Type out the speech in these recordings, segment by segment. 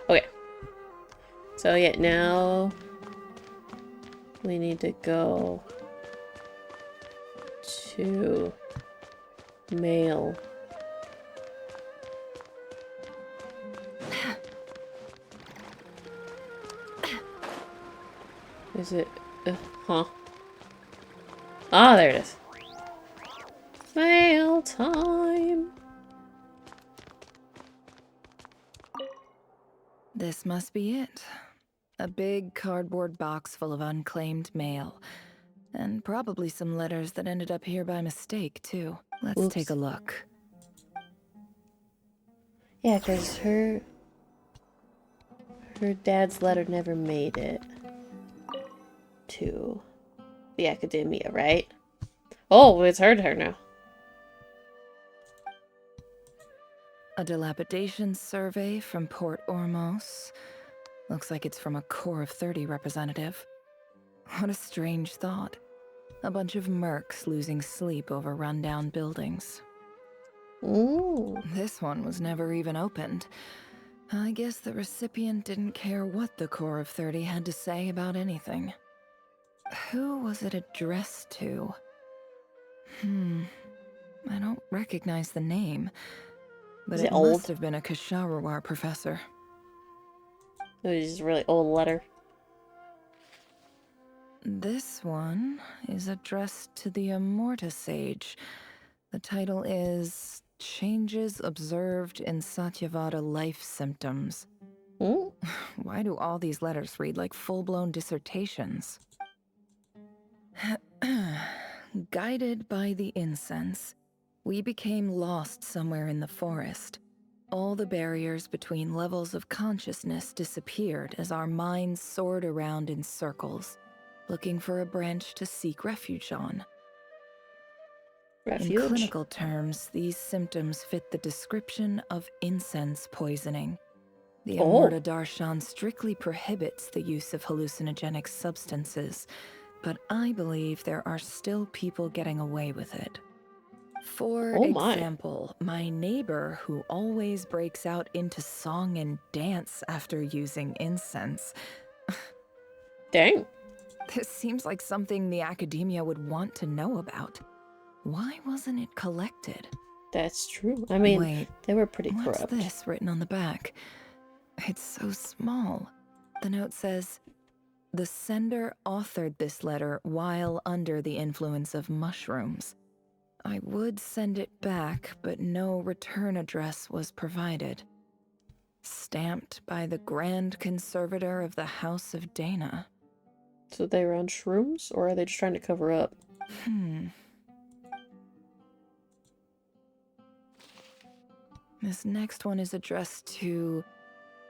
Okay. So yeah, now we need to go to mail. Is it? Huh? Ah, there it is. Mail time. This must be it. A big cardboard box full of unclaimed mail. And probably some letters that ended up here by mistake, too. Let's take a Oops. look. Yeah, because her dad's letter never made it to the academia, right? Oh, it's her turn now. A dilapidation survey from Port Ormos. Looks like it's from a Core of 30 representative. What a strange thought. A bunch of mercs losing sleep over rundown buildings. Ooh. This one was never even opened. I guess the recipient didn't care what the Core of 30 had to say about anything. Who was it addressed to? I don't recognize the name, but Is it it must old? have been a Kasharawar professor. It was just a really old letter. This one is addressed to the Immorta Sage. The title is Changes Observed in Satyavada Life Symptoms. Hmm? Why do all these letters read like full-blown dissertations? Guided by the incense, we became lost somewhere in the forest. All the barriers between levels of consciousness disappeared as our minds soared around in circles, looking for a branch to seek refuge on. In Refuge? clinical terms, these symptoms fit the description of incense poisoning. The Oh. Amurta Darshan strictly prohibits the use of hallucinogenic substances, but I believe there are still people getting away with it. For Oh my. example, my neighbor who always breaks out into song and dance after using incense. Dang. This seems like something the academia would want to know about. Why wasn't it collected? That's true. I mean, Wait, they were pretty what's corrupt. this written on the back? It's so small. The note says, the sender authored this letter while under the influence of mushrooms. I would send it back, but no return address was provided. Stamped by the Grand Conservator of the House of Dana. So they were on shrooms, or are they just trying to cover up? This next one is addressed to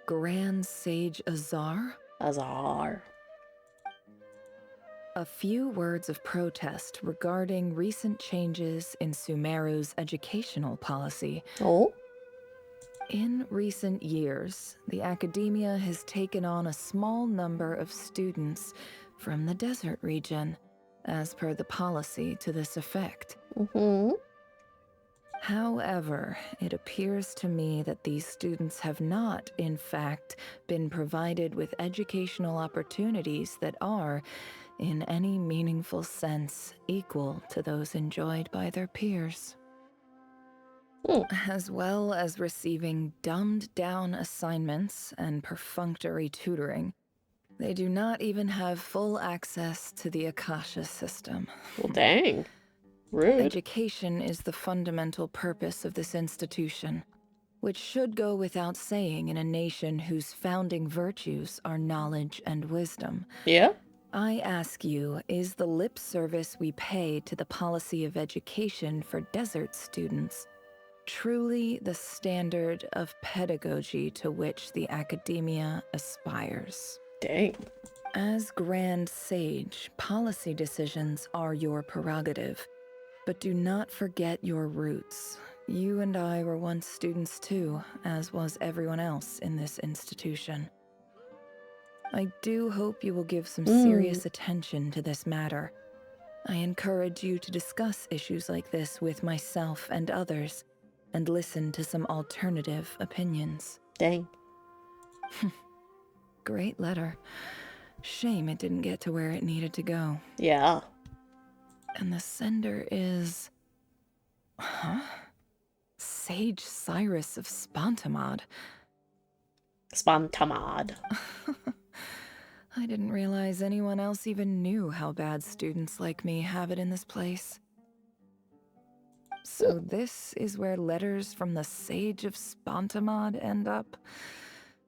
Grand Sage Azar. Azar. A few words of protest regarding recent changes in Sumeru's educational policy. Oh? In recent years, the academia has taken on a small number of students from the desert region, as per the policy to this effect. Mm-hmm. However, it appears to me that these students have not, in fact, been provided with educational opportunities that are, in any meaningful sense, equal to those enjoyed by their peers. As well as receiving dumbed-down assignments and perfunctory tutoring, they do not even have full access to the Akasha system. Well, dang. Rude. Education is the fundamental purpose of this institution, which should go without saying in a nation whose founding virtues are knowledge and wisdom. Yeah? I ask you, is the lip service we pay to the policy of education for desert students truly the standard of pedagogy to which the academia aspires? Dang. As Grand Sage, policy decisions are your prerogative, but do not forget your roots. You and I were once students too, as was everyone else in this institution. I do hope you will give some serious attention to this matter. I encourage you to discuss issues like this with myself and others, and listen to some alternative opinions. Dang. Great letter. Shame it didn't get to where it needed to go. Yeah. And the sender is... Huh? Sage Cyrus of Spontamod. Spontamod. I didn't realize anyone else even knew how bad students like me have it in this place. So this is where letters from the Sage of Spontamod end up?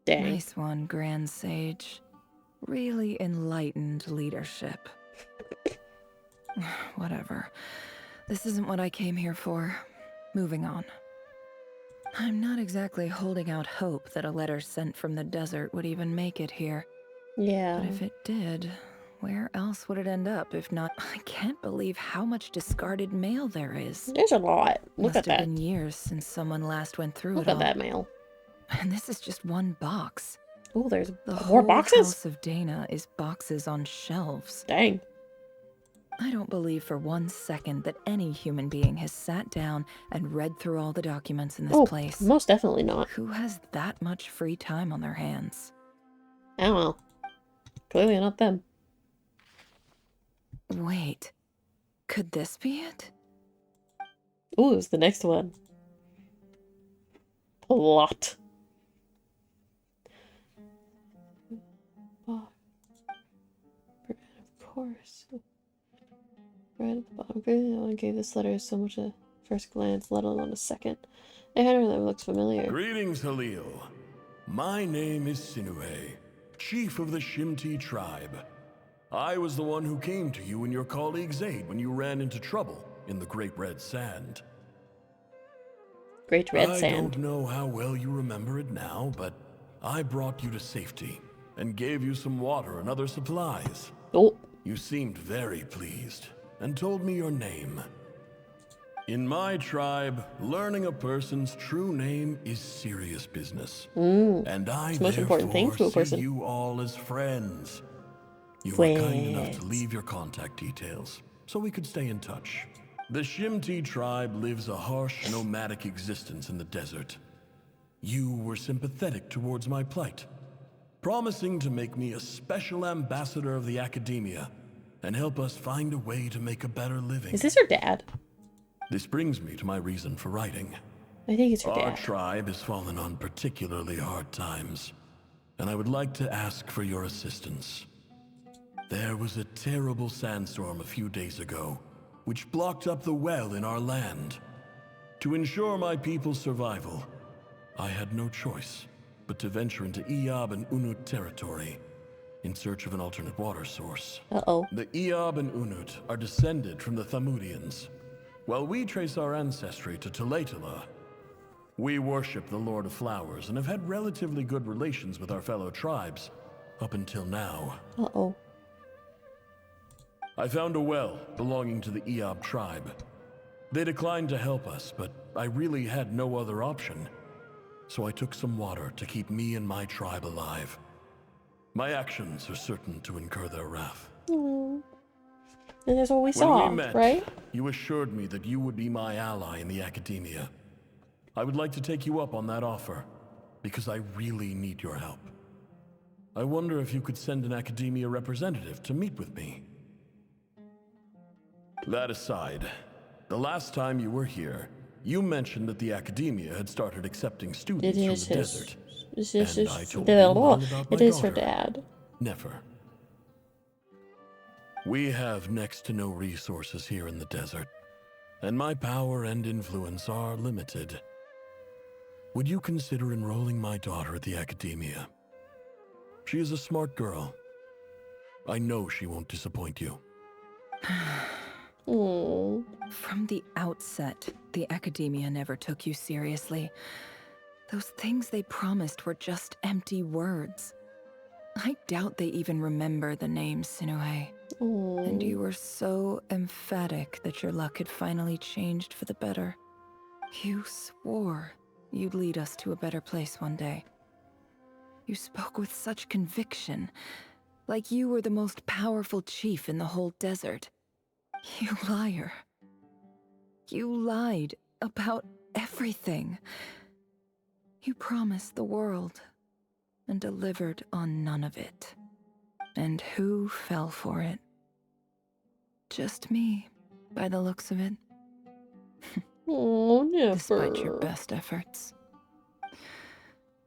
Dang. Nice one, Grand Sage. Really enlightened leadership. Whatever. This isn't what I came here for. Moving on. I'm not exactly holding out hope that a letter sent from the desert would even make it here. Yeah. But if it did, where else would it end up if not? I can't believe how much discarded mail there is. There's a lot. Look Must at have that. been years since someone last went through Look it at all. that mail. And this is just one box. Oh, there's The more whole boxes? House of Dana is boxes on shelves. Dang. I don't believe for 1 second that any human being has sat down and read through all the documents in this place. Most definitely not. Who has that much free time on their hands? I don't know. Clearly not them. Wait, could this be it? Ooh, it's the next one. Plot. Oh. Of course. Right at the bottom. No one gave this letter so much a first glance, let alone a second. The handwriting looks familiar. Greetings, Halil. My name is Sinue, chief of the Shimti tribe. I was the one who came to you and your colleagues' aid when you ran into trouble in the Great Red Sand. Great Red I Sand. don't know how well you remember it now, but I brought you to safety and gave you some water and other supplies. Oh. You seemed very pleased and told me your name. In my tribe, learning a person's true name is serious business. And I It's the most important thing to a therefore see person. you all as friends. You were kind enough to leave your contact details, so we could stay in touch. The Shimti tribe lives a harsh, nomadic existence in the desert. You were sympathetic towards my plight, promising to make me a special ambassador of the academia and help us find a way to make a better living. Is this her dad? This brings me to my reason for writing. I think it's her Our dad. tribe has fallen on particularly hard times, and I would like to ask for your assistance. There was a terrible sandstorm a few days ago, which blocked up the well in our land. To ensure my people's survival, I had no choice but to venture into Eob and Unut territory in search of an alternate water source. Uh-oh. The Eob and Unut are descended from the Thamudians, while we trace our ancestry to Tulatala. We worship the Lord of Flowers and have had relatively good relations with our fellow tribes up until now. Uh-oh. I found a well belonging to the Eob tribe. They declined to help us, but I really had no other option. So I took some water to keep me and my tribe alive. My actions are certain to incur their wrath. And that's what we When saw, we met, right? you assured me that you would be my ally in the academia. I would like to take you up on that offer, because I really need your help. I wonder if you could send an academia representative to meet with me. That aside, the last time you were here, you mentioned that the academia had started accepting It students is from the his. desert. It And I told you all about my is her daughter. dad. Nefer. We have next to no resources here in the desert, and my power and influence are limited. Would you consider enrolling my daughter at the academia? She is a smart girl. I know she won't disappoint you. Oh. From the outset, the academia never took you seriously. Those things they promised were just empty words. I doubt they even remember the name Sinue. And you were so emphatic that your luck had finally changed for the better. You swore you'd lead us to a better place one day. You spoke with such conviction, like you were the most powerful chief in the whole desert. You liar. You lied about everything. You promised the world, and delivered on none of it. And who fell for it? Just me, by the looks of it. Oh, Nefer. Despite your best efforts.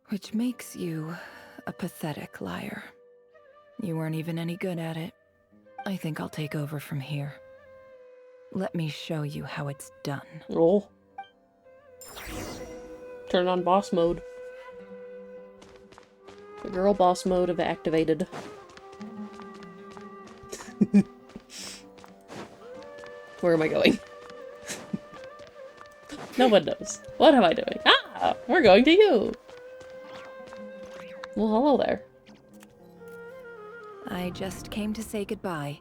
Which makes you a pathetic liar. You weren't even any good at it. I think I'll take over from here. Let me show you how it's done. Oh. Turn on boss mode. The girl boss mode have activated. Where am I going? No one knows. What am I doing? Ah! We're going to you! Well, hello there. I just came to say goodbye.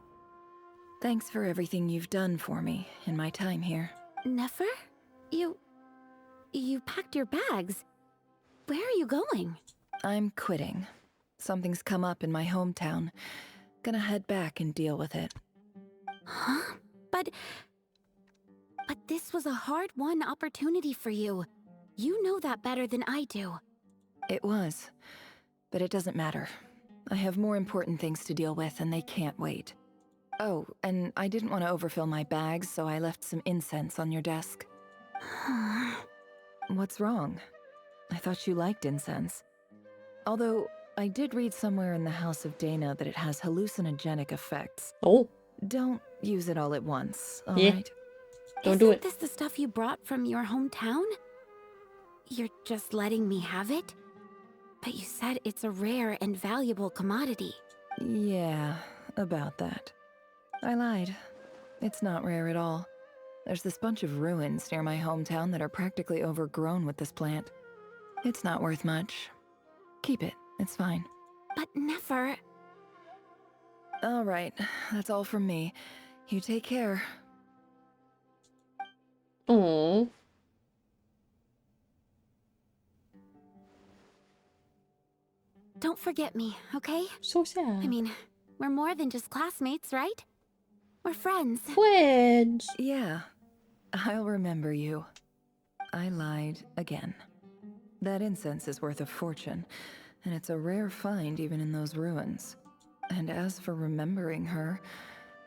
Thanks for everything you've done for me in my time here. Nefer? You packed your bags. Where are you going? I'm quitting. Something's come up in my hometown. Gonna head back and deal with it. Huh? But this was a hard-won opportunity for you. You know that better than I do. It was. But it doesn't matter. I have more important things to deal with and they can't wait. Oh, and I didn't want to overfill my bags, so I left some incense on your desk. What's wrong? I thought you liked incense. Although, I did read somewhere in the House of Dana that it has hallucinogenic effects. Oh. Don't use it all at once, all Yeah. right? Don't do it. Isn't this the stuff you brought from your hometown? You're just letting me have it? But you said it's a rare and valuable commodity. Yeah, about that. I lied. It's not rare at all. There's this bunch of ruins near my hometown that are practically overgrown with this plant. It's not worth much. Keep it, it's fine. But Nefer... All right, that's all from me. You take care. Oh. Don't forget me, okay? So sad. I mean, we're more than just classmates, right? We're friends. Friends. Yeah, I'll remember you. I lied again. That incense is worth a fortune, and it's a rare find even in those ruins. And as for remembering her,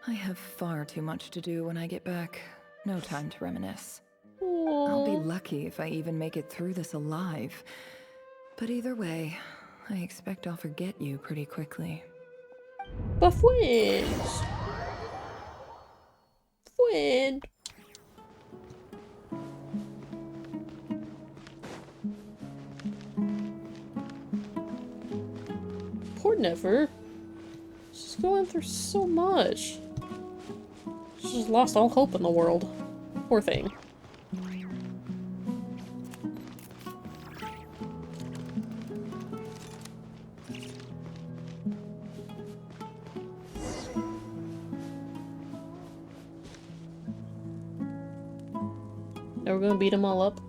I have far too much to do when I get back. No time to reminisce. I'll be lucky if I even make it through this alive. But either way, I expect I'll forget you pretty quickly. But friends. Friend. Poor Nefer. She's going through so much. She's just lost all hope in the world. Poor thing. Now we're gonna beat them all up.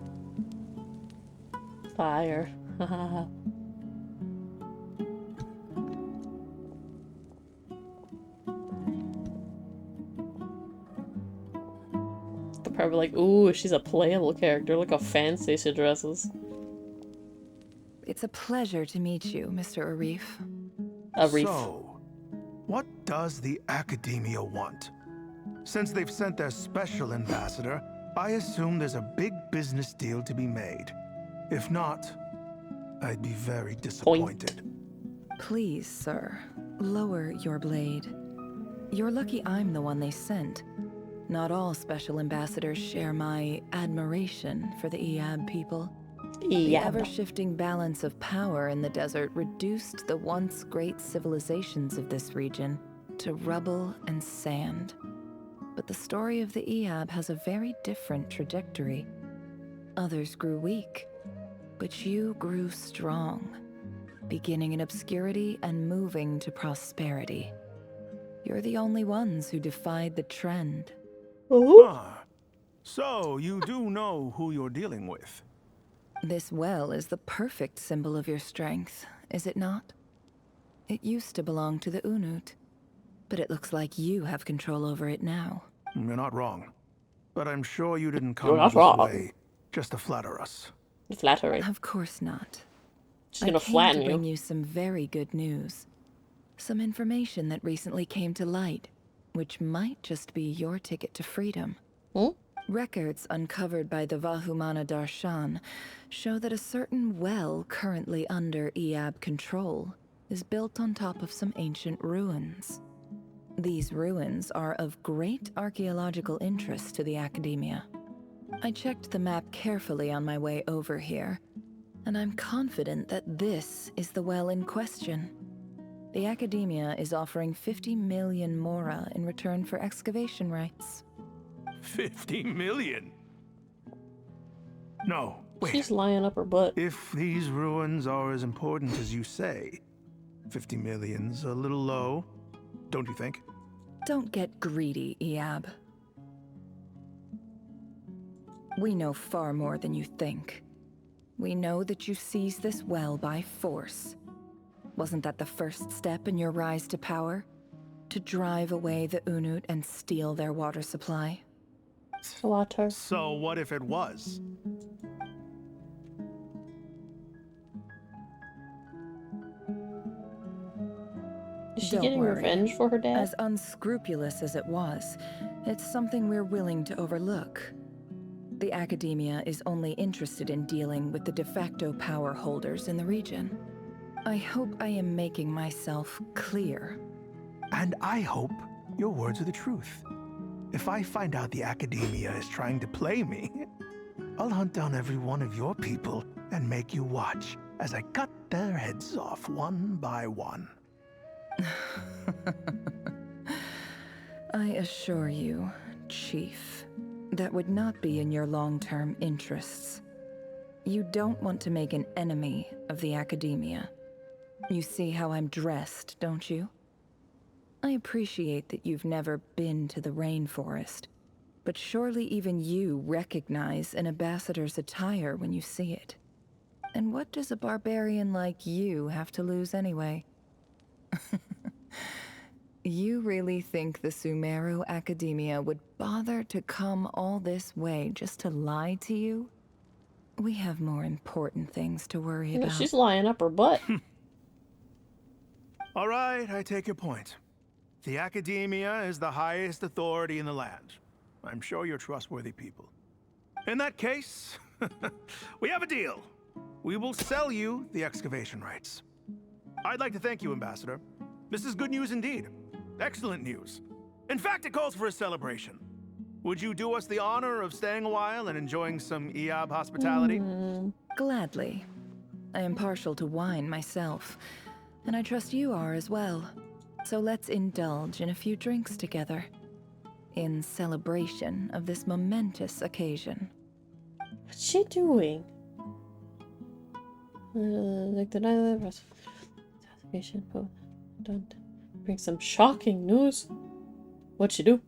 Fire. Haha. They're probably like, ooh, she's a playable character. Look how fancy she dresses. It's a pleasure to meet you, Mr. Arif. Arif. So, what does the Academia want? Since they've sent their special ambassador, I assume there's a big business deal to be made. If not, I'd be very disappointed. Please, sir, lower your blade. You're lucky I'm the one they sent. Not all special ambassadors share my admiration for the Iab people. The Yeah. ever-shifting balance of power in the desert reduced the once great civilizations of this region to rubble and sand. But the story of the Iab has a very different trajectory. Others grew weak, but you grew strong, beginning in obscurity and moving to prosperity. You're the only ones who defied the trend. Ooh. Ah, so you do know who you're dealing with. This well is the perfect symbol of your strength, is it not? It used to belong to the Unut, but it looks like you have control over it now. You're not wrong. But I'm sure you didn't You're come not this wrong. way just to flatter us. Flattery. Of course not. She's I gonna came flatten to bring you. you some very good news. Some information that recently came to light, which might just be your ticket to freedom. Hmm? Records uncovered by the Vahumana Darshan show that a certain well currently under Eab control is built on top of some ancient ruins. These ruins are of great archaeological interest to the Academia. I checked the map carefully on my way over here, and I'm confident that this is the well in question. The Academia is offering 50 million mora in return for excavation rights. 50 million? No, wait. She's lying up her butt. If these ruins are as important as you say, 50 million's a little low, don't you think? Don't get greedy, Eab. We know far more than you think. We know that you seized this well by force. Wasn't that the first step in your rise to power? To drive away the Unut and steal their water supply? Water. So what if it was? Is she Don't getting worry. revenge for her dad? As unscrupulous as it was, it's something we're willing to overlook. The Academia is only interested in dealing with the de facto power holders in the region. I hope I am making myself clear. And I hope your words are the truth. If I find out the Academia is trying to play me, I'll hunt down every one of your people and make you watch as I cut their heads off one by one. I assure you, Chief, that would not be in your long-term interests. You don't want to make an enemy of the Academia. You see how I'm dressed, don't you? I appreciate that you've never been to the rainforest, but surely even you recognize an ambassador's attire when you see it. And what does a barbarian like you have to lose anyway? You really think the Sumeru Academia would bother to come all this way just to lie to you? We have more important things to worry Yeah, about. she's lying up her butt. All right, I take your point. The Academia is the highest authority in the land. I'm sure you're trustworthy people. In that case, we have a deal. We will sell you the excavation rights. I'd like to thank you, Ambassador. This is good news indeed. Excellent news. In fact, it calls for a celebration. Would you do us the honor of staying a while and enjoying some Eab hospitality? Gladly. I am partial to wine myself, and I trust you are as well. So let's indulge in a few drinks together, in celebration of this momentous occasion. What's she doing? Like the night of the rest. Bring some shocking news. What'd she do?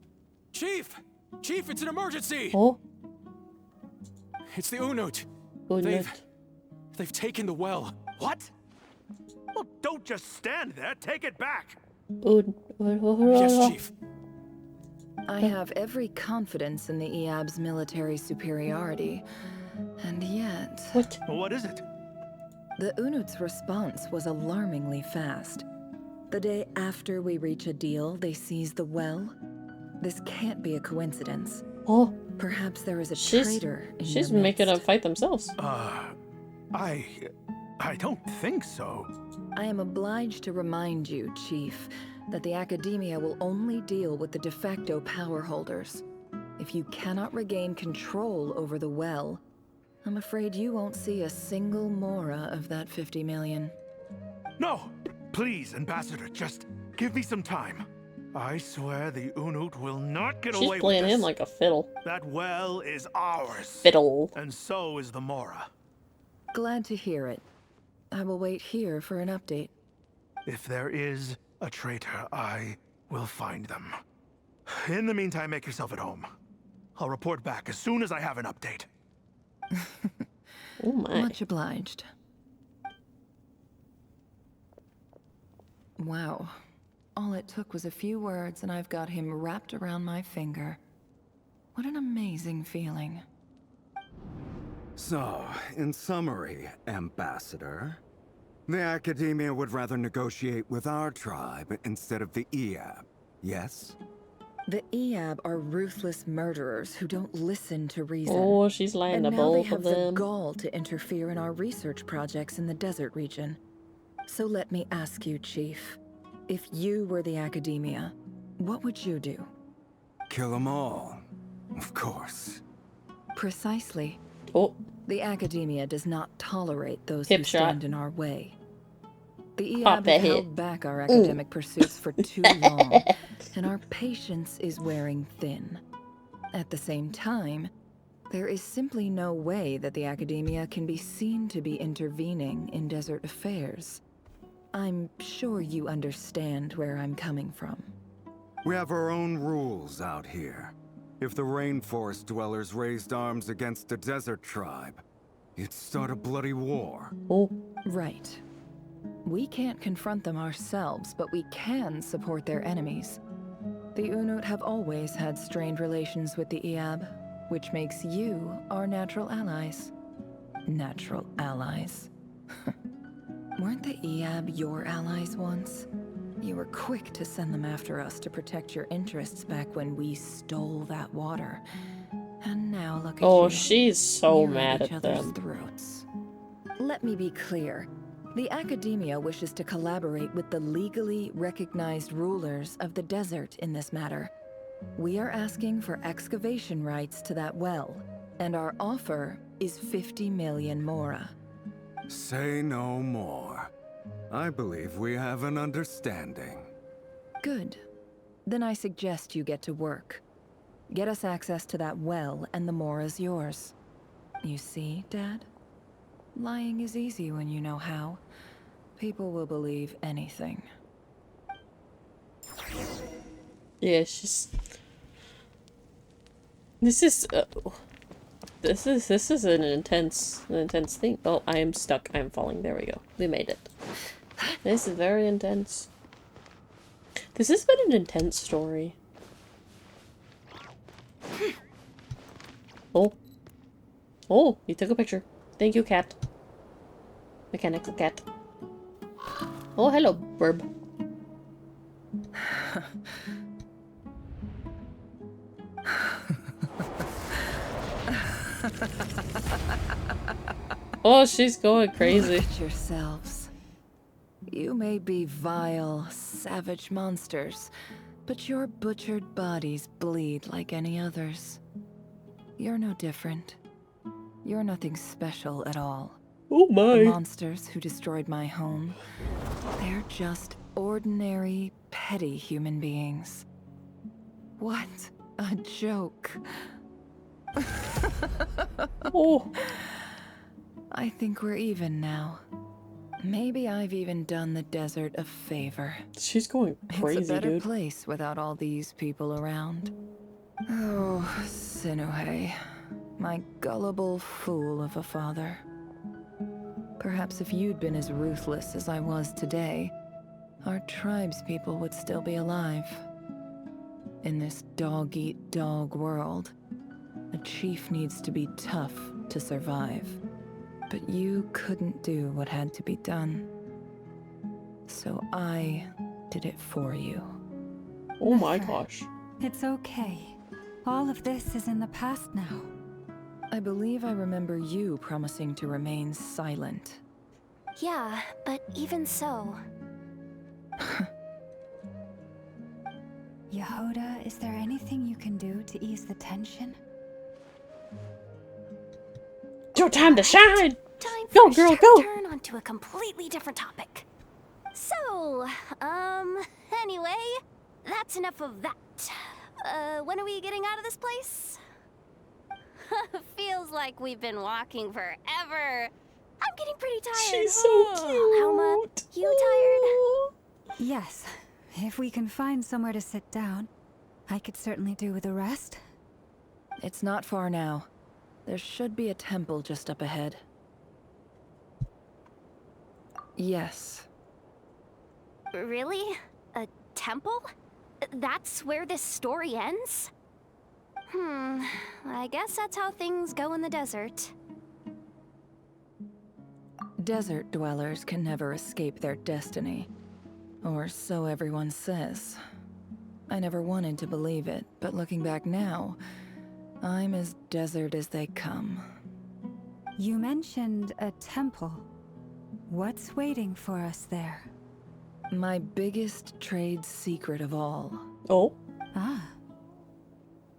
Chief! Chief, it's an emergency! Oh, It's the Unut. good They've- night. They've taken the well. What? Well, don't just stand there. Take it back. Yes, Chief. I have every confidence in the Eab's military superiority, and yet... What? What is it? The Unut's response was alarmingly fast. The day after we reach a deal, they seize the well. This can't be a coincidence. Oh, Perhaps there is a she's traitor in she's your making them midst. fight themselves. I don't think so. I am obliged to remind you, Chief, that the Academia will only deal with the de facto power holders. If you cannot regain control over the well, I'm afraid you won't see a single mora of that 50 million. No, please, Ambassador, just give me some time. I swear the Unut will not get She's away with playing this. him like a fiddle. That well is ours. Fiddle. And so is the Mora. Glad to hear it. I will wait here for an update. If there is a traitor, I will find them. In the meantime, make yourself at home. I'll report back as soon as I have an update. Oh my. Much obliged. Wow. All it took was a few words and I've got him wrapped around my finger. What an amazing feeling. So, in summary, Ambassador, The Academia would rather negotiate with our tribe instead of the Eab, yes? The Eab are ruthless murderers who don't listen to reason. Oh, she's lying And to now they both have of the them. gall to interfere in our research projects in the desert region. So let me ask you, Chief. If you were the Academia, what would you do? Kill them all, of course. Precisely. Oh, The Academia does not tolerate those Hip who shot. stand in our way. The Pop Eab that have hit. held back our academic pursuits for too long, and our patience is wearing thin. At the same time, there is simply no way that the Academia can be seen to be intervening in desert affairs. I'm sure you understand where I'm coming from. We have our own rules out here. If the rainforest dwellers raised arms against a desert tribe, you'd start a bloody war. oh. Right. We can't confront them ourselves, but we can support their enemies. The Unut have always had strained relations with the Eab, which makes you our natural allies. Natural allies. Weren't the Eab your allies once? You were quick to send them after us to protect your interests back when we stole that water. And now look at Oh, you. she's so You're mad each at other's them. throats. Let me be clear. The Academia wishes to collaborate with the legally recognized rulers of the desert in this matter. We are asking for excavation rights to that well, and our offer is 50 million mora. Say no more. I believe we have an understanding. Good. Then I suggest you get to work. Get us access to that well, and the mora's yours. You see, Dad? Lying is easy when you know how. People will believe anything. Yeah, she's. This is an intense thing. Oh, I am stuck. I am falling. There we go. We made it. This is very intense. This has been an intense story. Oh. Oh, you took a picture. Thank you, cat. Mechanical cat. Oh, hello, burb. Oh, she's going crazy. Look at yourselves. You may be vile, savage monsters, but your butchered bodies bleed like any others. You're no different. You're nothing special at all. Oh The my. monsters who destroyed my home, they're just ordinary, petty human beings. What a joke. Oh. I think we're even now. Maybe I've even done the desert a favor. She's going crazy, It's a better dude. place without all these people around. Oh, Sinuhe, my gullible fool of a father. Perhaps if you'd been as ruthless as I was today, our tribespeople would still be alive. In this dog-eat-dog world, a chief needs to be tough to survive. But you couldn't do what had to be done. So I did it for you. Oh my Nefer. gosh. It's okay. All of this is in the past now. I believe I remember you promising to remain silent. Yeah, but even so. Yehoda, is there anything you can do to ease the tension? It's your time to shine! Time Go, for a girl, sharp go! turn onto a completely different topic. So, anyway, that's enough of that. When are we getting out of this place? Feels like we've been walking forever. I'm getting pretty tired. She's so Alma, cute. you tired? Yes. If we can find somewhere to sit down, I could certainly do with a rest. It's not far now. There should be a temple just up ahead. Yes. Really? A temple? That's where this story ends? I guess that's how things go in the desert. Desert dwellers can never escape their destiny. Or so everyone says. I never wanted to believe it, but looking back now, I'm as desert as they come. You mentioned a temple. What's waiting for us there? My biggest trade secret of all. Oh, Ah.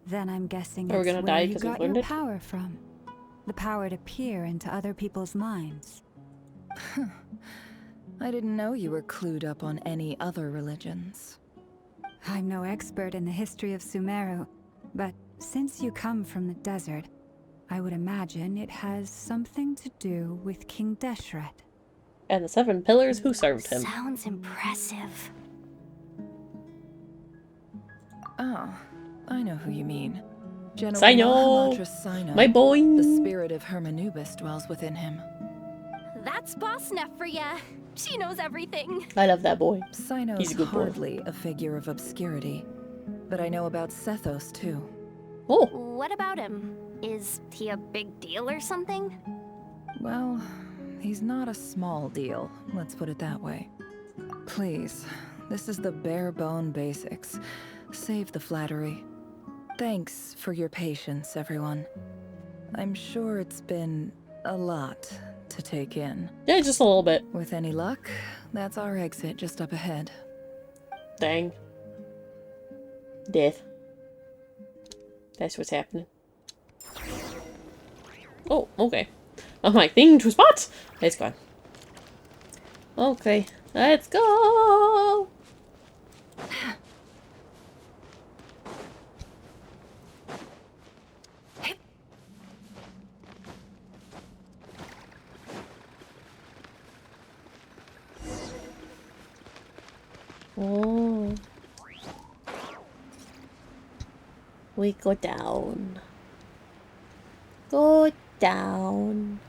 Then I'm guessing Are we it's gonna where die you 'cause we got your learned it? power from. The power to peer into other people's minds. I didn't know you were clued up on any other religions. I'm no expert in the history of Sumeru, but since you come from the desert, I would imagine it has something to do with King Deshret. and the 7 pillars who served him. Sounds impressive. Oh, I know who you mean. General Sino! Mahamatras Sino. My boy! The spirit of Hermanubis dwells within him. That's Boss Neff for ya. She knows everything. I love that boy. Sino's He's a good boy. hardly a figure of obscurity, but I know about Sethos too. Oh, What about him? Is he a big deal or something? Well, he's not a small deal, let's put it that way. Please, this is the bare bone basics. Save the flattery. Thanks for your patience, everyone. I'm sure it's been a lot to take in. yeah, just a little bit. With any luck, that's our exit just up ahead. Dang. Death. That's what's happening. Oh, okay. I'm like, thing to spot! It's gone. Okay, let's go! Oh. We go down. Go down.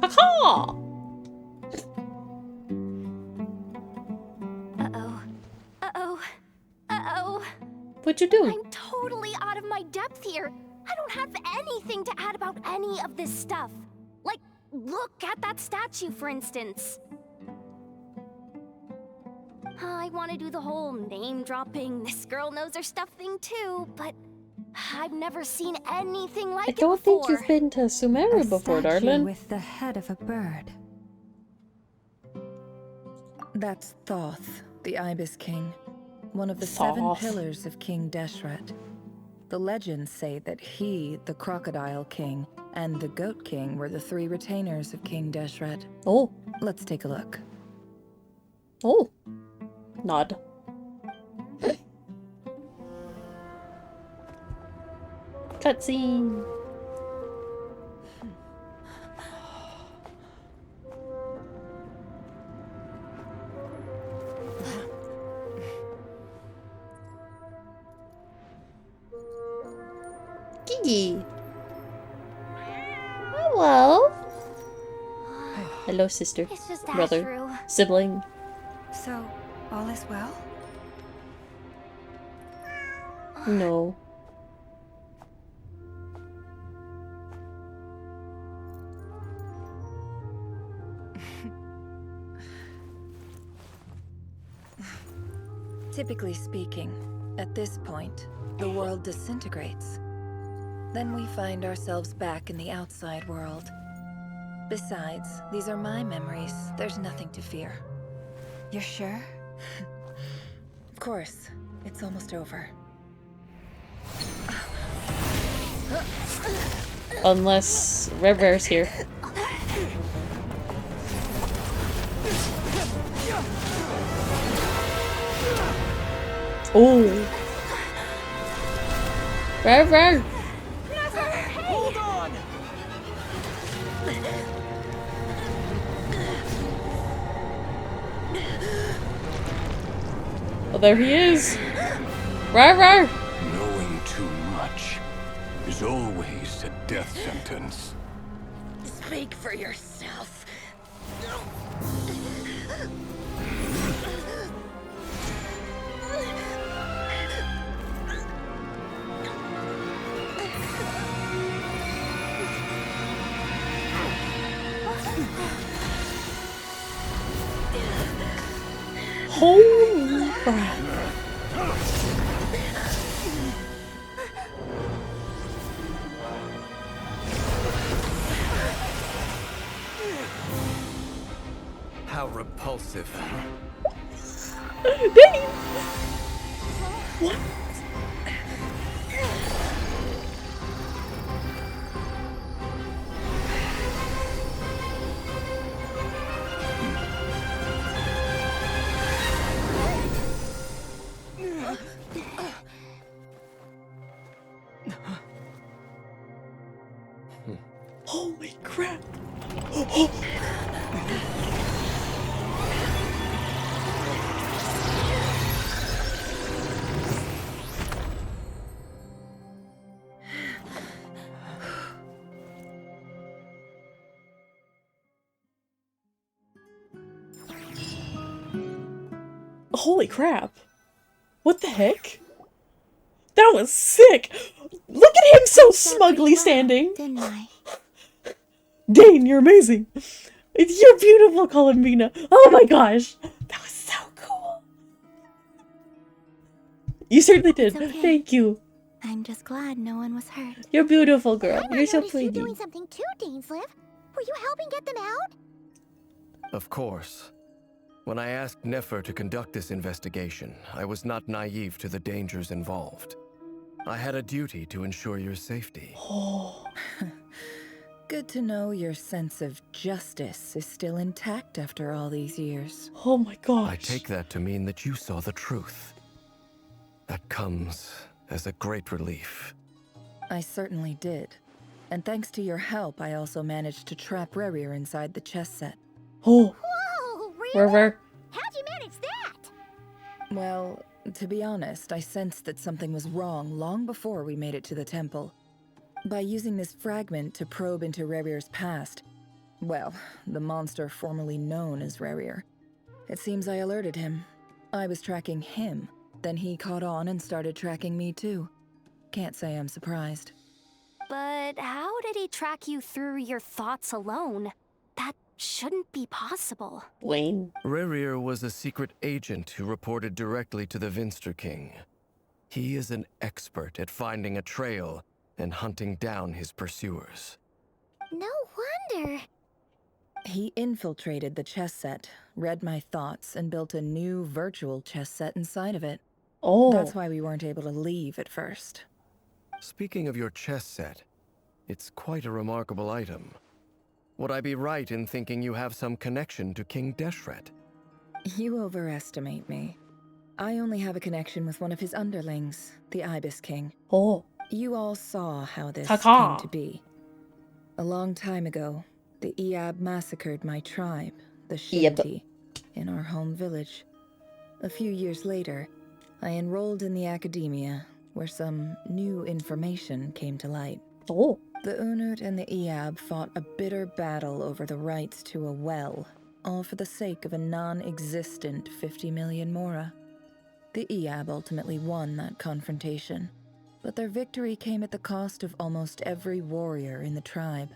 Ha-ha! Uh-oh. Uh-oh. Uh-oh. What'd you do? I'm totally out of my depth here. I don't have anything to add about any of this stuff. Like, look at that statue, for instance. I want to do the whole name-dropping, this girl knows her stuff thing too, but I've never seen anything like I it don't before. think you've been to Sumeru A before, statue darling. with the head of a bird. That's Thoth, the Ibis King, one of the 7 Thoth. pillars of King Deshret. The legends say that he, the Crocodile King, and the Goat King were the 3 retainers of King Deshret. Oh. Let's take a look. Oh. Nod. Cutscene. Gigi. Hello. Hello, sister. It's just Brother. Ashru. Sibling. So, all is well? No. Typically speaking, at this point, the world disintegrates. Then we find ourselves back in the outside world. Besides, these are my memories. There's nothing to fear. You're sure? Of course, it's almost over. Unless Revere's here. Oh. Revere! Hold on! Oh, there he is! Revere! Knowing too much is always a death sentence. Speak for yourself. How repulsive. Dang! What? Holy crap! Holy crap! What the heck? That was sick! Look at him so smugly standing! Didn't I? Dane, you're amazing! You're beautiful, Columbina! Oh my gosh! That was so cool! You certainly did. It's okay. Thank you. I'm just glad no one was hurt. You're beautiful, girl. I You're so noticed you pretty. doing something too, Dainsliv. Were you helping get them out? Of course. When I asked Nefer to conduct this investigation, I was not naive to the dangers involved. I had a duty to ensure your safety. Oh. Good to know your sense of justice is still intact after all these years. Oh my gosh. I take that to mean that you saw the truth. That comes as a great relief. I certainly did. And thanks to your help, I also managed to trap Rerir inside the chess set. Oh. Whoa, really? Where? How'd you manage that? Well, to be honest, I sensed that something was wrong long before we made it to the temple. By using this fragment to probe into Rerir's past, well, the monster formerly known as Rerir, it seems I alerted him. I was tracking him, then he caught on and started tracking me too. Can't say I'm surprised. But how did he track you through your thoughts alone? That shouldn't be possible. Wayne. Rerir was a secret agent who reported directly to the Vinster King. He is an expert at finding a trail and hunting down his pursuers. No wonder. He infiltrated the chess set, read my thoughts, and built a new virtual chess set inside of it. Oh. That's why we weren't able to leave at first. Speaking of your chess set, it's quite a remarkable item. Would I be right in thinking you have some connection to King Deshret? You overestimate me. I only have a connection with one of his underlings, the Ibis King. Oh. You all saw how this Caca. came to be. A long time ago, the Iab massacred my tribe, the Shinti, in our home village. A few years later, I enrolled in the academia, where some new information came to light. Oh. The Unut and the Iab fought a bitter battle over the rights to a well, all for the sake of a non-existent 50 million mora. The Iab ultimately won that confrontation, but their victory came at the cost of almost every warrior in the tribe.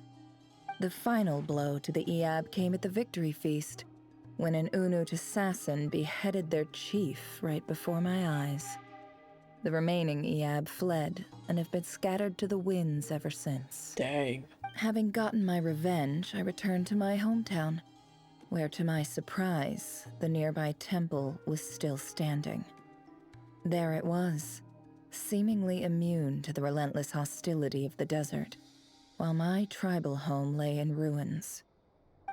The final blow to the Iab came at the victory feast, when an Unut assassin beheaded their chief right before my eyes. The remaining Iab fled and have been scattered to the winds ever since. Dang. Having gotten my revenge, I returned to my hometown, where to my surprise, the nearby temple was still standing. There it was, seemingly immune to the relentless hostility of the desert, while my tribal home lay in ruins.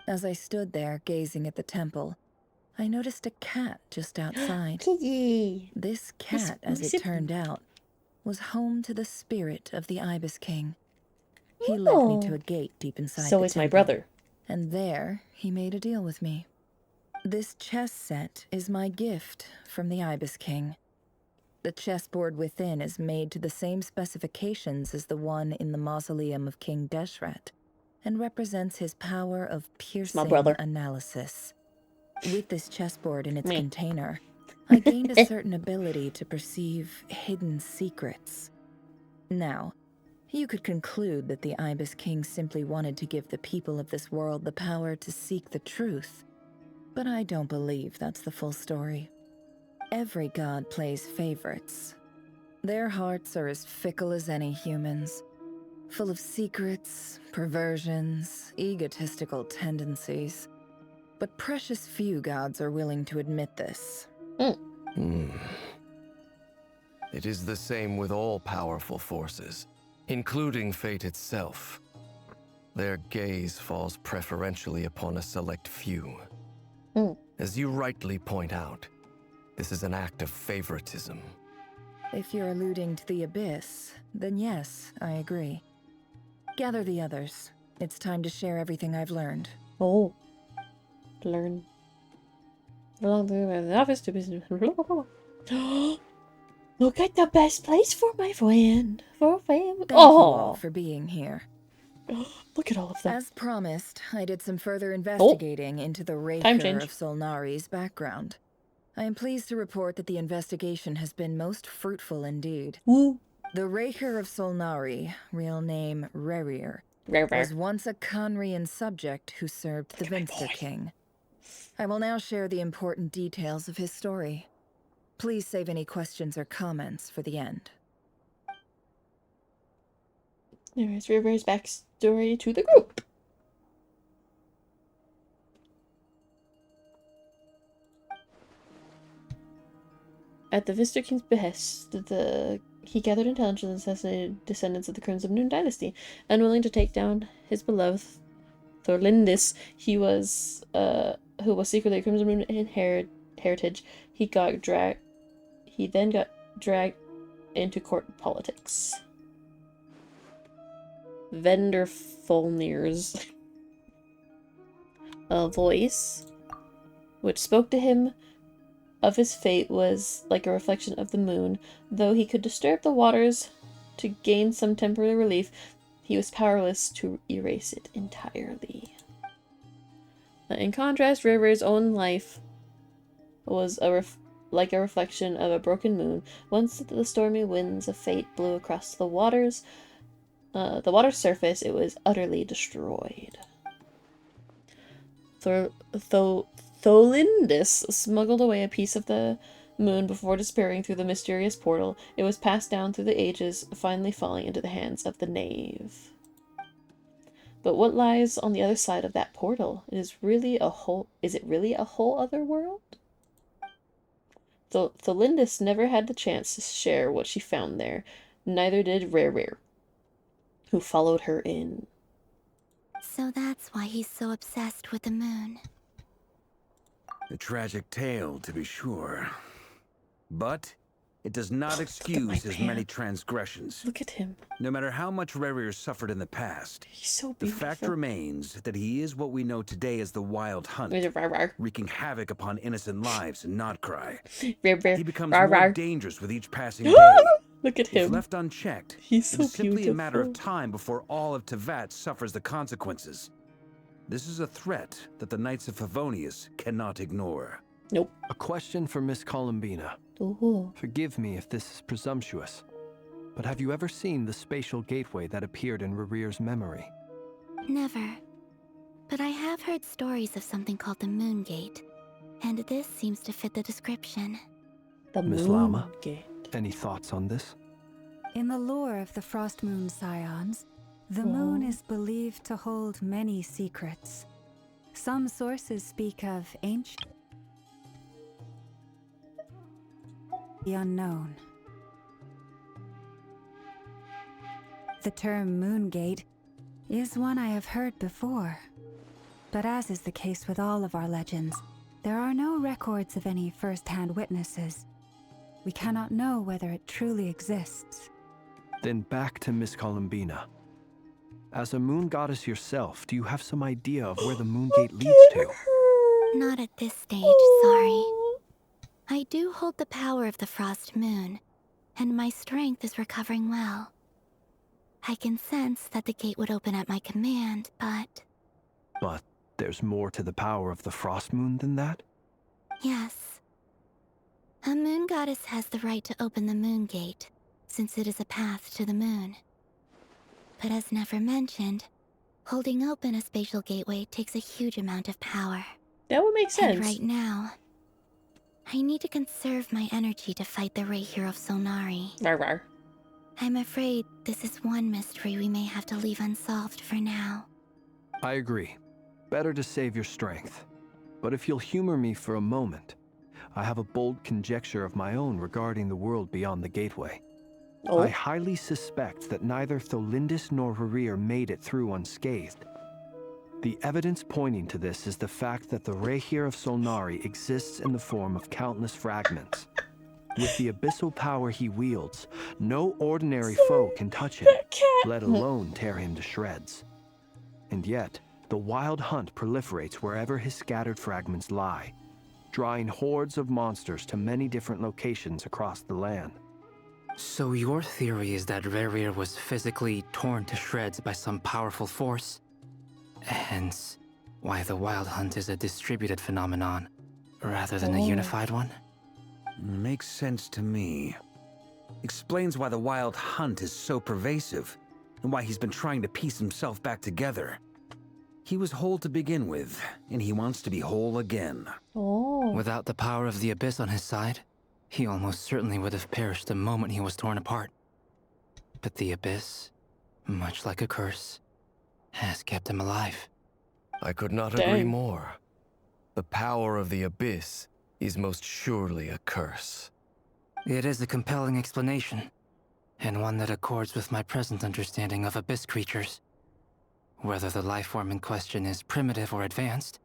As I stood there gazing at the temple, I noticed a cat just outside. Kitty. This cat, as it turned out, was home to the spirit of the Ibis King. He led me to a gate deep inside So the is my temple, brother. and there he made a deal with me. This chess set is my gift from the Ibis King. The chessboard within is made to the same specifications as the one in the mausoleum of King Deshret, and represents his power of piercing analysis. With this chessboard in its container, I gained a certain ability to perceive hidden secrets. Now, you could conclude that the Ibis King simply wanted to give the people of this world the power to seek the truth, but I don't believe that's the full story. Every god plays favorites. Their hearts are as fickle as any human's, full of secrets, perversions, egotistical tendencies. But precious few gods are willing to admit this. It is the same with all powerful forces, including fate itself. Their gaze falls preferentially upon a select few. As you rightly point out, this is an act of favoritism. If you're alluding to the Abyss, then yes, I agree. Gather the others. It's time to share everything I've learned. Oh. Learn. Along the office to business. Look at the best place for my friend. For family. Thank you all for being here. Look at all of them. As promised, I did some further investigating into the Raker of Solnari's background. I am pleased to report that the investigation has been most fruitful indeed. Woo. The Raker of Solnari, real name Rerir, was once a Conrian subject who served the Vinster King. I will now share the important details of his story. Please save any questions or comments for the end. There's River's backstory to the group. At the Vinster King's behest, he gathered intelligence and assassinated descendants of the Crimson Moon dynasty. Unwilling to take down his beloved Thorlindis, who was secretly a Crimson Moon heritage, he then got dragged into court politics. Vendor Folnir's a voice which spoke to him of his fate was like a reflection of the moon. Though he could disturb the waters to gain some temporary relief, he was powerless to erase it entirely. In contrast, River's own life was like a reflection of a broken moon. Once the stormy winds of fate blew across the water's surface, it was utterly destroyed. Tholindis smuggled away a piece of the moon before disappearing through the mysterious portal. It was passed down through the ages, finally falling into the hands of the knave. But what lies on the other side of that portal? Is it really a whole other world? Tholindis never had the chance to share what she found there. Neither did Rerir, who followed her in. So that's why he's so obsessed with the moon. A tragic tale, to be sure. But it does not excuse his many transgressions. Look at him. No matter how much Rerir suffered in the past, he's so beautiful. The fact remains that he is what we know today as the Wild Hunt, wreaking havoc upon innocent lives in Notcry. He becomes more dangerous with each passing day. Look at him. If left unchecked, he's so it is simply a matter of time before all of Tevat suffers the consequences. This is a threat that the Knights of Favonius cannot ignore. Nope. A question for Miss Columbina. Ooh. Forgive me if this is presumptuous, but have you ever seen the spatial gateway that appeared in Rerir's memory? Never. But I have heard stories of something called the Moon Gate, and this seems to fit the description. The Miss Moon Lama, Gate. Any thoughts on this? In the lore of the Frost Moon Scions, the moon is believed to hold many secrets. Some sources speak of ancient, the unknown. The term Moongate is one I have heard before, but as is the case with all of our legends, there are no records of any first-hand witnesses. We cannot know whether it truly exists. Then back to Miss Columbina. As a moon goddess yourself, do you have some idea of where the moon gate leads to? Not at this stage, sorry. I do hold the power of the Frost Moon, and my strength is recovering well. I can sense that the gate would open at my command, but... But there's more to the power of the Frost Moon than that? Yes. A moon goddess has the right to open the moon gate, since it is a path to the moon. But as Nefer mentioned, holding open a spatial gateway takes a huge amount of power. That would make sense. And right now, I need to conserve my energy to fight the Rahier of Solnari. Rar rar. I'm afraid this is one mystery we may have to leave unsolved for now. I agree. Better to save your strength. But if you'll humor me for a moment, I have a bold conjecture of my own regarding the world beyond the gateway. Oh. I highly suspect that neither Tholindis nor Rarir made it through unscathed. The evidence pointing to this is the fact that the Rahier of Solnari exists in the form of countless fragments. With the abyssal power he wields, no ordinary foe can touch him, let alone tear him to shreds. And yet, the Wild Hunt proliferates wherever his scattered fragments lie, drawing hordes of monsters to many different locations across the land. So your theory is that Rarir was physically torn to shreds by some powerful force? Hence, why the Wild Hunt is a distributed phenomenon, rather than a unified one? Makes sense to me. Explains why the Wild Hunt is so pervasive, and why he's been trying to piece himself back together. He was whole to begin with, and he wants to be whole again. Oh. Without the power of the Abyss on his side, he almost certainly would have perished the moment he was torn apart. But the Abyss, much like a curse, has kept him alive. I could not agree more. The power of the Abyss is most surely a curse. It is a compelling explanation, and one that accords with my present understanding of Abyss creatures. Whether the life form in question is primitive or advanced,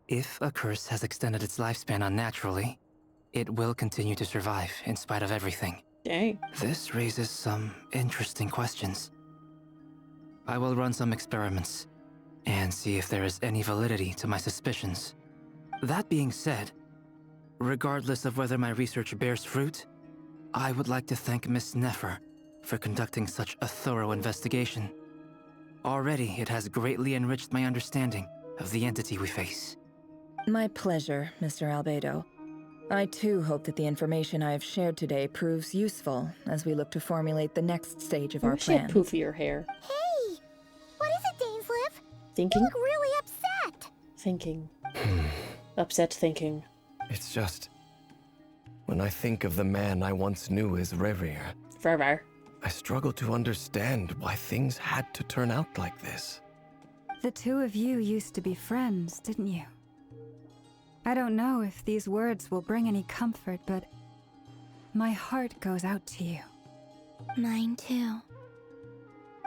if a curse has extended its lifespan unnaturally, it will continue to survive in spite of everything. Dang. This raises some interesting questions. I will run some experiments and see if there is any validity to my suspicions. That being said, regardless of whether my research bears fruit, I would like to thank Miss Nefer for conducting such a thorough investigation. Already, it has greatly enriched my understanding of the entity we face. My pleasure, Mr. Albedo. I too hope that the information I have shared today proves useful as we look to formulate the next stage of our plan. She had poofier hair. Hey! What is it, Dainsleif? Thinking? You look really upset! Thinking. Upset thinking. It's just... when I think of the man I once knew as Rarir, I struggle to understand why things had to turn out like this. The two of you used to be friends, didn't you? I don't know if these words will bring any comfort, but my heart goes out to you. Mine too.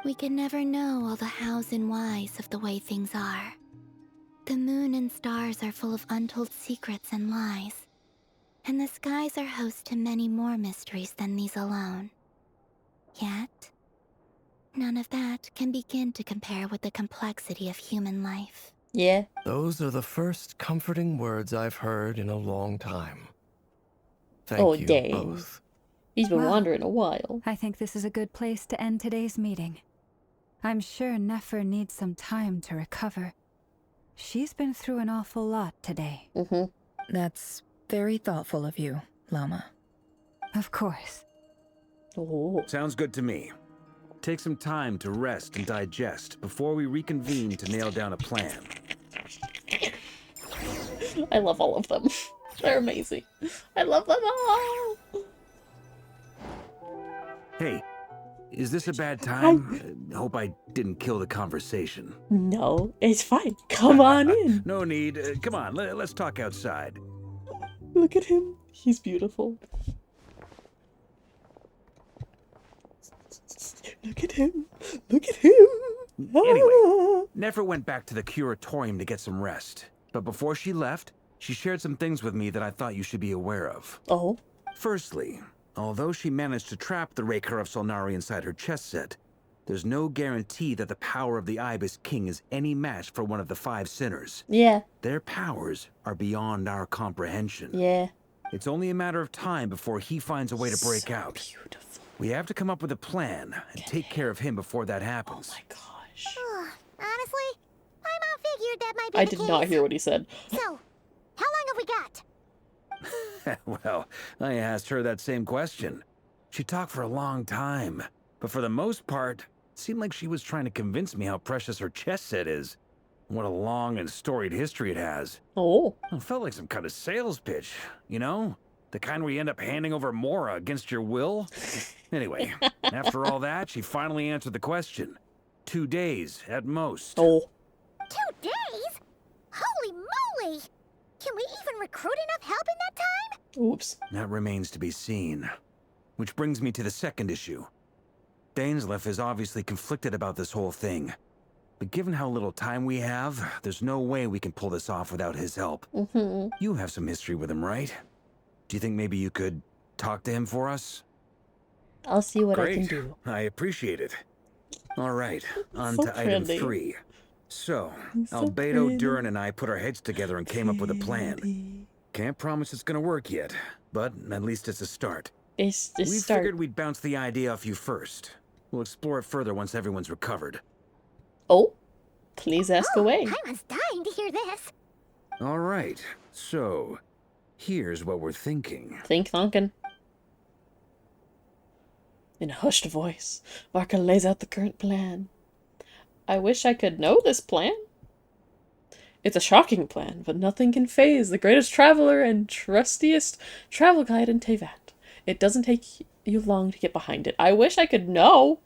We can never know all the hows and whys of the way things are. The moon and stars are full of untold secrets and lies, and the skies are host to many more mysteries than these alone. Yet, none of that can begin to compare with the complexity of human life. Yeah. Those are the first comforting words I've heard in a long time. Thank you both. He's been wandering a while. I think this is a good place to end today's meeting. I'm sure Nefer needs some time to recover. She's been through an awful lot today. That's very thoughtful of you, Llama. Of course. Oh. Sounds good to me. Take some time to rest and digest before we reconvene to nail down a plan. I love all of them. They're amazing. I love them all. Hey, is this a bad time? Hope I didn't kill the conversation. No, it's fine. Come on in. No need. Come on, let's talk outside. Look at him. He's beautiful. Look at him. Look at him. Anyway, Nefer went back to the curatorium to get some rest. But before she left, she shared some things with me that I thought you should be aware of. Oh? Firstly, although she managed to trap the Raker of Solnari inside her chess set, there's no guarantee that the power of the Ibis King is any match for one of the 5 sinners. Yeah. Their powers are beyond our comprehension. Yeah. It's only a matter of time before he finds a way to break out. Beautiful. We have to come up with a plan and take care of him before that happens. Oh my gosh. Honestly, my mom figured that might be I the did case. not hear what he said. So, how long have we got? Well, I asked her that same question. She talked for a long time, but for the most part, it seemed like she was trying to convince me how precious her chess set is. What a long and storied history it has. Oh. It felt like some kind of sales pitch, you know? The kind where you end up handing over Mora against your will. Anyway, after all that, she finally answered the question. 2 days, at most. Oh. 2 days? Holy moly! Can we even recruit enough help in that time? Oops. That remains to be seen. Which brings me to the second issue. Dainsleif is obviously conflicted about this whole thing. But given how little time we have, there's no way we can pull this off without his help. You have some history with him, right? Do you think maybe you could talk to him for us? I'll see what Great. I can do. I appreciate it. All right, on So to item friendly. 3. So, So Albedo, pretty. Duran, and I put our heads together and came up with a plan. Can't promise it's gonna work yet, but at least it's a start. It's the We start. figured we'd bounce the idea off you first. We'll explore it further once everyone's recovered. Oh, please ask away. Paimon's dying to hear this. All right, so here's what we're thinking. Think thonkin. In a hushed voice, Varka lays out the current plan. I wish I could know this plan. It's a shocking plan, but nothing can faze the greatest traveler and trustiest travel guide in Tevat. It doesn't take you long to get behind it. I wish I could know.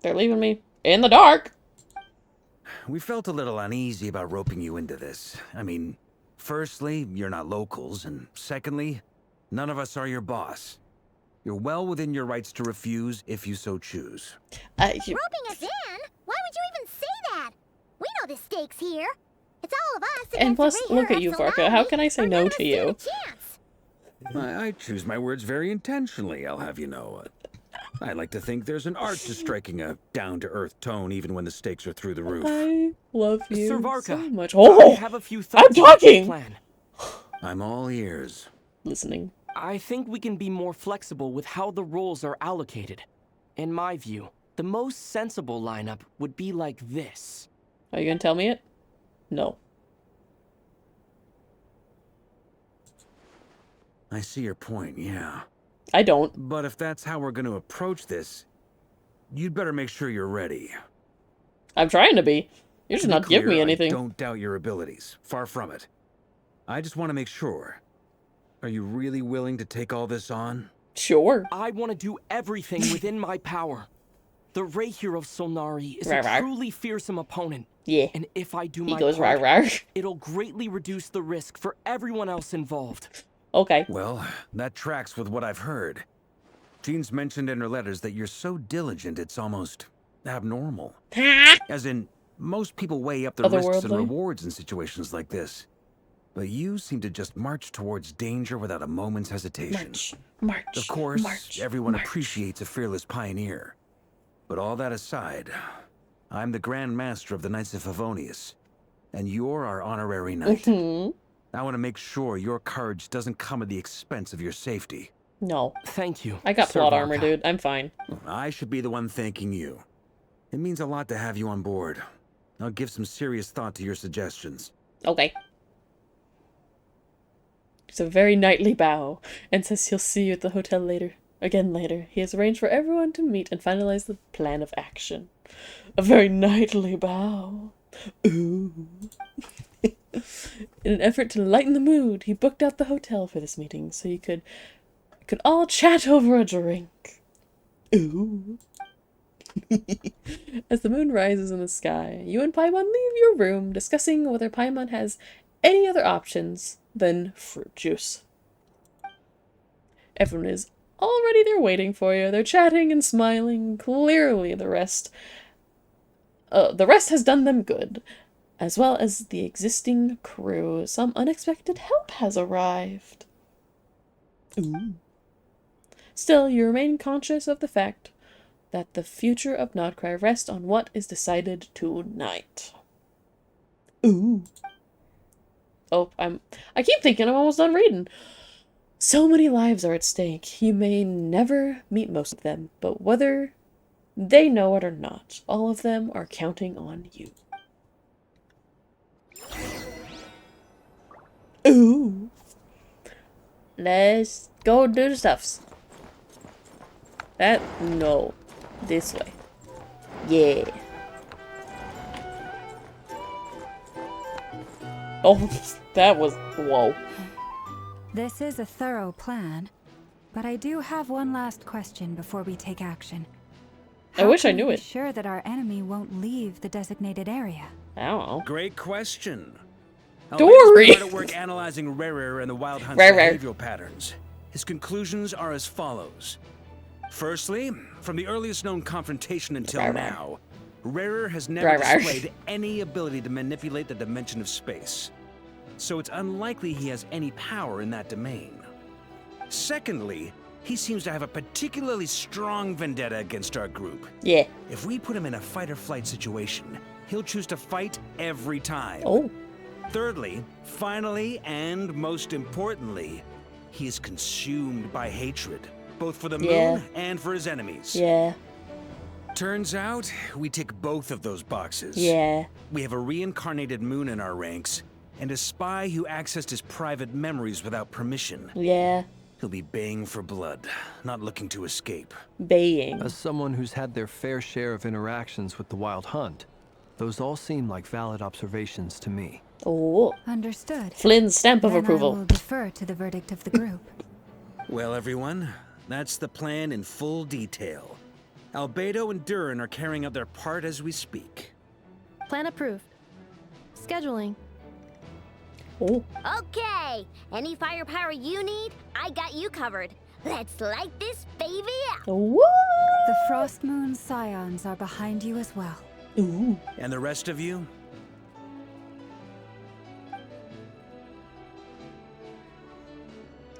They're leaving me in the dark. We felt a little uneasy about roping you into this. I mean, firstly, you're not locals, and secondly, none of us are your boss. You're well within your rights to refuse if you so choose. Roping us in? Why would you even say that? We know the stakes here. It's all of us And plus, against the look Rayhir at you, of Varka. How Solari, can I say or no none of to us you? stand a chance. I choose my words very intentionally, I'll have you know. I like to think there's an art to striking a down-to-earth tone even when the stakes are through the roof. I love you Sir Varka, so much. Oh, I have a few thoughts I'm talking. about this plan. I'm all ears. Listening. I think we can be more flexible with how the roles are allocated. In my view, the most sensible lineup would be like this. Are you gonna tell me it? No. I see your point, yeah. I don't. But if that's how we're going to approach this, you'd better make sure you're ready. I'm trying to be. You're just To be not giving me clear, anything. I don't doubt your abilities. Far from it. I just want to make sure. Are you really willing to take all this on? Sure. I want to do everything within my power. The Rayhir of Solnari is Rar, a rar. truly fearsome opponent. Yeah. And if I do He my goes part, rar rar. it'll greatly reduce the risk for everyone else involved. Okay. Well, that tracks with what I've heard. Jean's mentioned in her letters that you're so diligent it's almost abnormal. As in, most people weigh up the risks and Otherworldly? rewards in situations like this. But you seem to just march towards danger without a moment's hesitation. March. Of course, March. everyone March. appreciates a fearless pioneer. But all that aside, I'm the Grand Master of the Knights of Favonius, and you're our honorary knight. I want to make sure your courage doesn't come at the expense of your safety. No. Thank you. I got Sir plot Varka. armor, dude. I'm fine. I should be the one thanking you. It means a lot to have you on board. I'll give some serious thought to your suggestions. Okay. It's a very knightly bow, and says he'll see you at the hotel later. Again later. He has arranged for everyone to meet and finalize the plan of action. A very knightly bow. Ooh. In an effort to lighten the mood, he booked out the hotel for this meeting so you could all chat over a drink. Ooh. As the moon rises in the sky, you and Paimon leave your room, discussing whether Paimon has any other options than fruit juice. Everyone is already there waiting for you. They're chatting and smiling. Clearly the rest has done them good, as well as the existing crew. Some unexpected help has arrived. Ooh. Still, you remain conscious of the fact that the future of Nodcry rests on what is decided tonight. Ooh. Oh, I keep thinking I'm almost done reading. So many lives are at stake. You may never meet most of them, but whether they know it or not, all of them are counting on you. Ooh. Let's go do the stuffs. No. This way. Yeah. Oh, that was... Whoa. This is a thorough plan, but I do have one last question before we take action. I wish I can we knew be it. sure that our enemy won't leave the designated area? I don't know. Great question. Dory! Albedo's been hard at work analyzing Rarer and the Wild Hunt's Rarer. behavioral patterns. His conclusions are as follows. Firstly, from the earliest known confrontation until Rarer. now, Rarer has never Rarer. displayed any ability to manipulate the dimension of space. So it's unlikely he has any power in that domain. Secondly, he seems to have a particularly strong vendetta against our group. Yeah. If we put him in a fight-or-flight situation, he'll choose to fight every time. Oh. Thirdly, finally, and most importantly, he is consumed by hatred, both for the moon and for his enemies. Yeah. Turns out, we tick both of those boxes. Yeah. We have a reincarnated moon in our ranks, and a spy who accessed his private memories without permission. Yeah. He'll be baying for blood, not looking to escape. Baying. As someone who's had their fair share of interactions with the Wild Hunt, those all seem like valid observations to me. Oh. Understood. Flynn's stamp of Then approval. I will defer to the verdict of the group. Well, everyone, that's the plan in full detail. Albedo and Durin are carrying out their part as we speak. Plan approved. Scheduling. Oh. Okay, any firepower you need, I got you covered. Let's light this baby up. What? The Frost Moon Scions are behind you as well. Ooh. And the rest of you?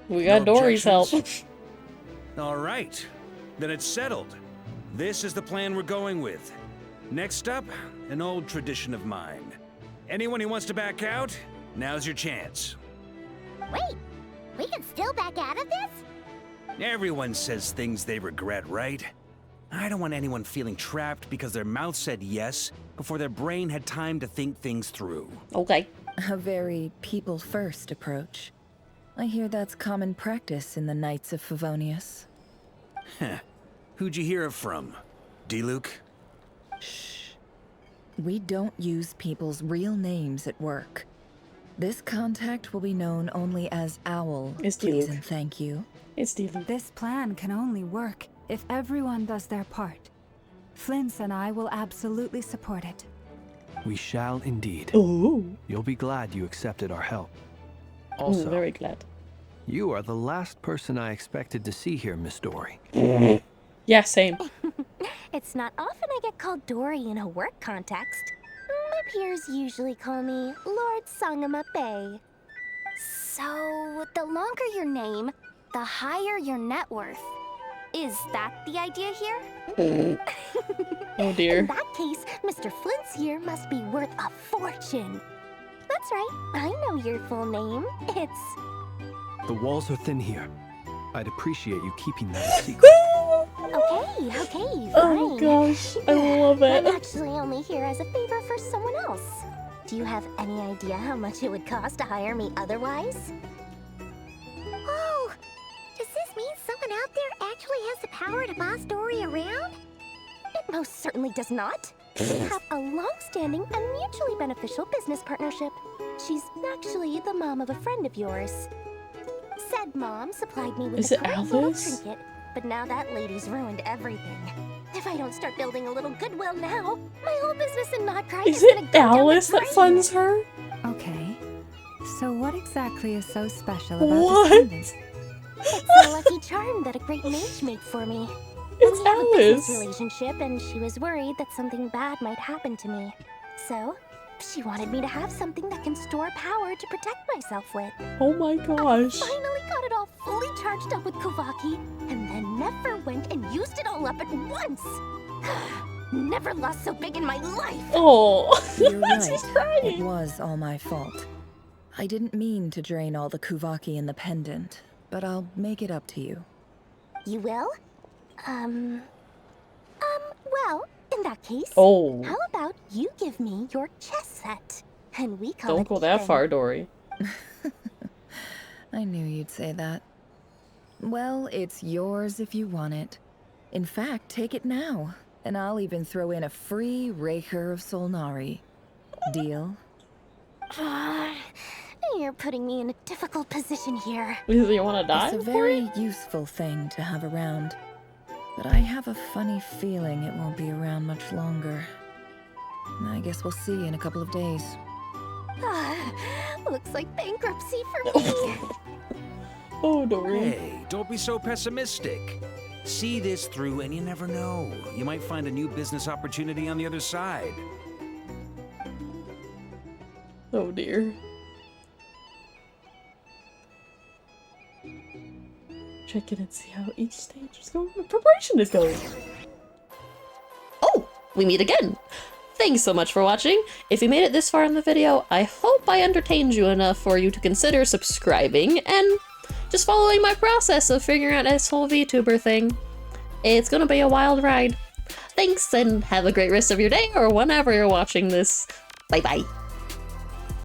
We got No Dory's help. objections? All right, then it's settled. This is the plan we're going with. Next up, an old tradition of mine. Anyone who wants to back out, now's your chance. Wait, we can still back out of this? Everyone says things they regret, right? I don't want anyone feeling trapped because their mouth said yes before their brain had time to think things through. Okay. A very people-first approach. I hear that's common practice in the Knights of Favonius. Heh. Who'd you hear it from? D-Luke? Shh. We don't use people's real names at work. This contact will be known only as Owl, It's please D-Luke. and thank you. It's Stephen. This plan can only work if everyone does their part. Flint's and I will absolutely support it. We shall indeed. Ooh. You'll be glad you accepted our help. Also, Also, very glad. you are the last person I expected to see here, Miss Dory. Yeah, same. It's not often I get called Dory in a work context. My peers usually call me Lord Sangamabe. So, the longer your name, the higher your net worth. Is that the idea here? Oh dear. In that case, Mr. Flint's here must be worth a fortune. That's right, I know your full name. It's... The walls are thin here. I'd appreciate you keeping that a secret. Okay, fine. Oh gosh, I love it. I'm actually only here as a favor for someone else. Do you have any idea how much it would cost to hire me otherwise? Oh, does this mean someone out there actually has the power to boss Dory around? It most certainly does not. We have a long-standing and mutually beneficial business partnership. She's actually the mom of a friend of yours. Said mom supplied me with Is a it tiny little Alice? trinket, but now that lady's ruined everything. If I don't start building a little goodwill now, my whole business in Notcrite Is is gonna it go down the Alice that drain. funds her? Okay. So what exactly is so special about What? this pendant? It's a lucky charm that a great mage made for me. It's We have a business Alice. relationship, and she was worried that something bad might happen to me. So, she wanted me to have something that can store power to protect myself with. Oh my gosh. Finally got it all fully charged up with Kovaki, and then Nefer went and used it all up at once. Never lost so big in my life. Oh, You're she's right. It crying. was all my fault. I didn't mean to drain all the Kuvaki in the pendant, but I'll make it up to you. You will? Well, in that case, Oh. how about you give me your chess set, and we call Don't it go that even. far, Dory. I knew you'd say that. Well, it's yours if you want it. In fact, take it now, and I'll even throw in a free Raker of Solnari. Deal? You're putting me in a difficult position here. You want to die? It's a very useful thing to have around, but I have a funny feeling it won't be around much longer. I guess we'll see in a couple of days. Looks like bankruptcy for me. Oh, Dory. Hey, don't be so pessimistic. See this through and you never know. You might find a new business opportunity on the other side. Oh dear. Check in and see how each stage is going. The preparation is going. Oh, we meet again. Thanks so much for watching. If you made it this far in the video, I hope I entertained you enough for you to consider subscribing and just following my process of figuring out this whole VTuber thing. It's gonna be a wild ride. Thanks, and have a great rest of your day or whenever you're watching this. Bye bye.